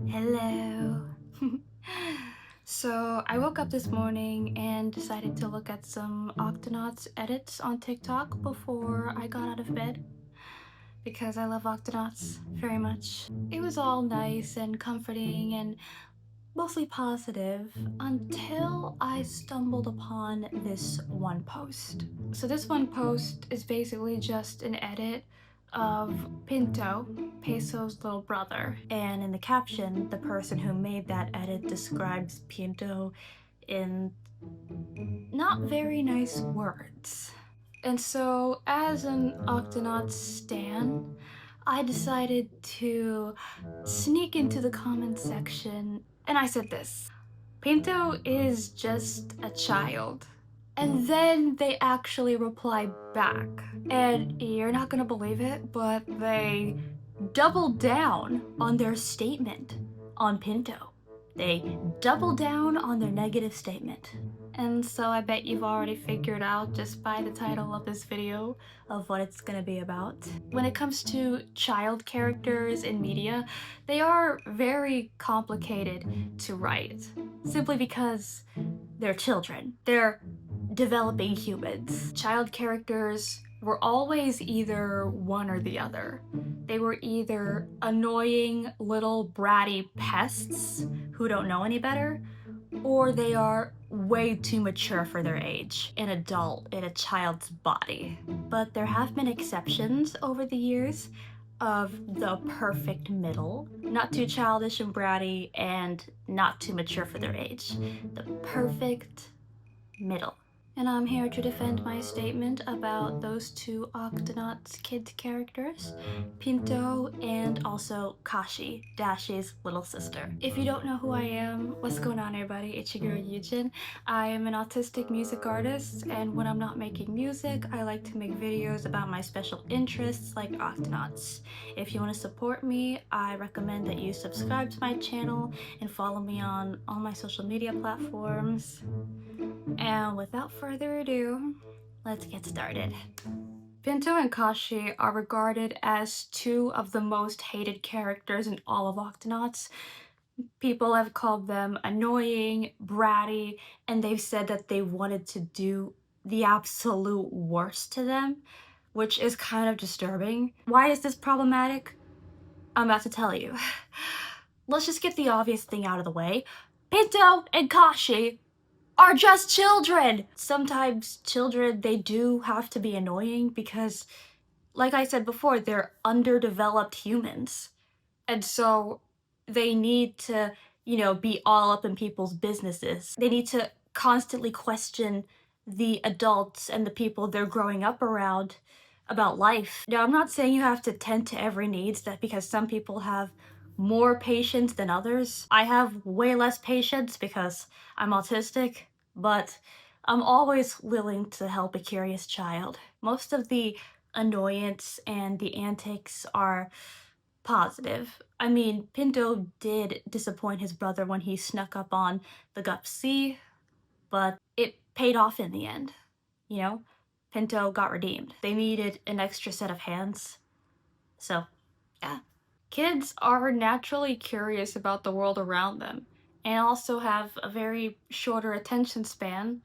Hello. So I woke up this morning and decided to look at some Octonauts edits on TikTok before I got out of bed because I love Octonauts very much. It was all nice and comforting and mostly positive until I stumbled upon this one post. So this one post is basically just an edit of Pinto, Peso's little brother. And in the caption, the person who made that edit describes Pinto in not very nice words. And so, as an Octonaut stan, I decided to sneak into the comments section and I said this: Pinto is just a child. And then they actually replied back. And you're not gonna believe it, but they doubled down on their statement on Pinto. They doubled down on their negative statement. And so I bet you've already figured out just by the title of this video of what it's gonna be about. When it comes to child characters in media, they are very complicated to write, simply because they're children. They're developing humans. Child characters were always either one or the other. They were either annoying little bratty pests who don't know any better, or they are way too mature for their age, an adult in a child's body. But there have been exceptions over the years of the perfect middle. Not too childish and bratty, and not too mature for their age. The perfect middle. And I'm here to defend my statement about those two Octonauts kids characters, Pinto and also Koshi, Dashi's little sister. If you don't know who I am, what's going on everybody? It's your girl Yujin. I am an autistic music artist, and when I'm not making music, I like to make videos about my special interests like Octonauts. If you want to support me, I recommend that you subscribe to my channel and follow me on all my social media platforms. And without further ado, let's get started. Pinto and Koshi are regarded as two of the most hated characters in all of Octonauts. People have called them annoying, bratty, and they've said that they wanted to do the absolute worst to them, which is kind of disturbing. Why is this problematic? I'm about to tell you. Let's just get the obvious thing out of the way. Pinto and Koshi are just children! Sometimes children, they do have to be annoying because, like I said before, they're underdeveloped humans. And so they need to, be all up in people's businesses. They need to constantly question the adults and the people they're growing up around about life. Now, I'm not saying you have to tend to every needs, that because some people have more patience than others. I have way less patience because I'm autistic, but I'm always willing to help a curious child. Most of the annoyance and the antics are positive. I mean, Pinto did disappoint his brother when he snuck up on the Gup Sea, but it paid off in the end. Pinto got redeemed. They needed an extra set of hands. So, yeah. Kids are naturally curious about the world around them and also have a very shorter attention span.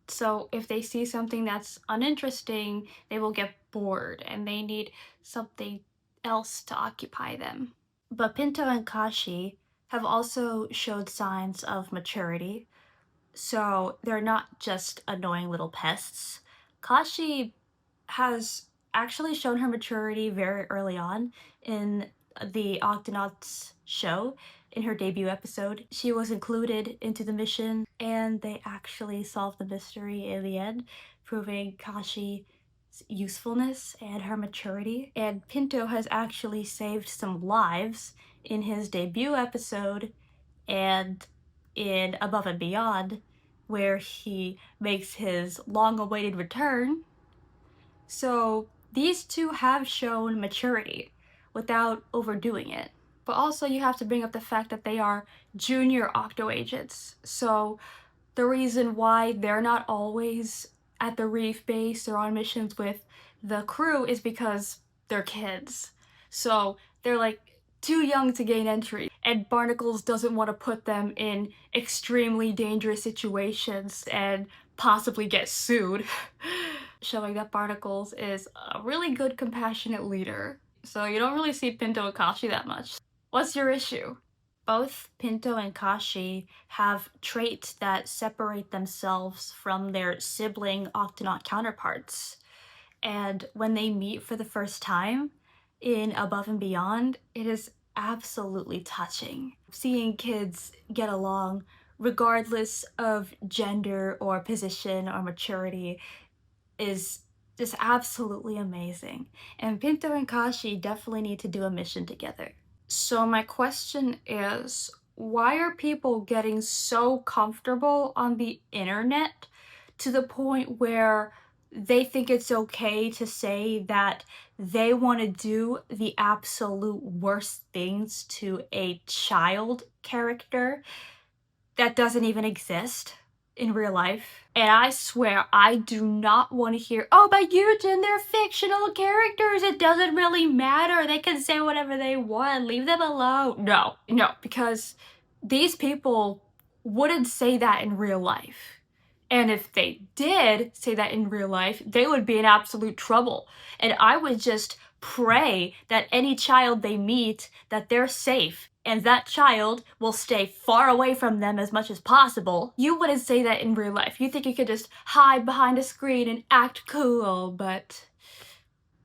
So if they see something that's uninteresting, they will get bored and they need something else to occupy them. But Pinto and Kashi have also showed signs of maturity. So they're not just annoying little pests. Kashi has actually shown her maturity very early on in the Octonauts show. In her debut episode, she was included into the mission, and they actually solved the mystery in the end, proving Kashi's usefulness and her maturity. And Pinto has actually saved some lives in his debut episode and in Above and Beyond, where he makes his long-awaited return. So these two have shown maturity without overdoing it. But also you have to bring up the fact that they are junior octo-agents. So the reason why they're not always at the reef base or on missions with the crew is because they're kids. So they're like too young to gain entry. and Barnacles doesn't want to put them in extremely dangerous situations and possibly get sued, showing that Barnacles is a really good, compassionate leader. So you don't really see Pinto and Kashi that much. What's your issue? Both Pinto and Kashi have traits that separate themselves from their sibling Octonaut counterparts. And when they meet for the first time in Above and Beyond, it is absolutely touching. Seeing kids get along regardless of gender or position or maturity is just absolutely amazing. And Pinto and Kashi definitely need to do a mission together. So my question is, why are people getting so comfortable on the internet to the point where they think it's okay to say that they want to do the absolute worst things to a child character that doesn't even exist in real life? And I swear, I do not want to hear, oh, but Eugen, they're fictional characters, it doesn't really matter, they can say whatever they want, leave them alone. No, because these people wouldn't say that in real life. And if they did say that in real life, they would be in absolute trouble. And I would just pray that any child they meet, that they're safe, and that child will stay far away from them as much as possible. You wouldn't say that in real life. You think you could just hide behind a screen and act cool, but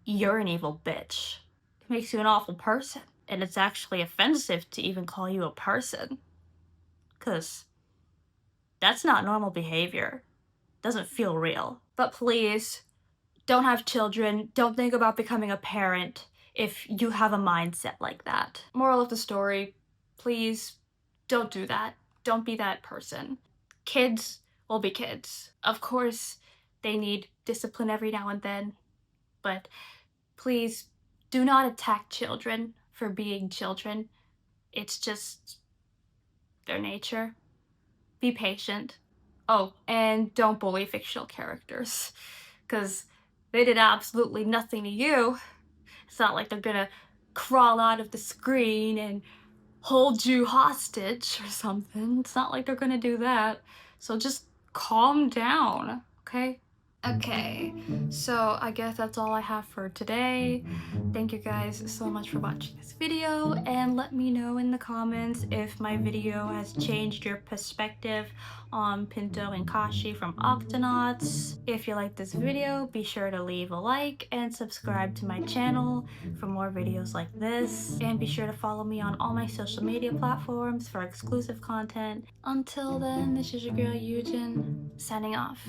you're an evil bitch. It makes you an awful person. And it's actually offensive to even call you a person. 'Cause that's not normal behavior. Doesn't feel real. But please, don't have children. Don't think about becoming a parent if you have a mindset like that. Moral of the story, please don't do that. Don't be that person. Kids will be kids. Of course, they need discipline every now and then, but please do not attack children for being children. It's just their nature. Be patient. Oh, and don't bully fictional characters, because they did absolutely nothing to you. It's not like they're gonna crawl out of the screen and hold you hostage or something. It's not like they're gonna do that. So just calm down, okay? Okay, so I guess that's all I have for today. Thank you guys so much for watching this video, and let me know in the comments if my video has changed your perspective on Pinto and Kashi from Octonauts. If you like this video, be sure to leave a like and subscribe to my channel for more videos like this, and be sure to follow me on all my social media platforms for exclusive content. Until then, this is your girl Eugen, signing off.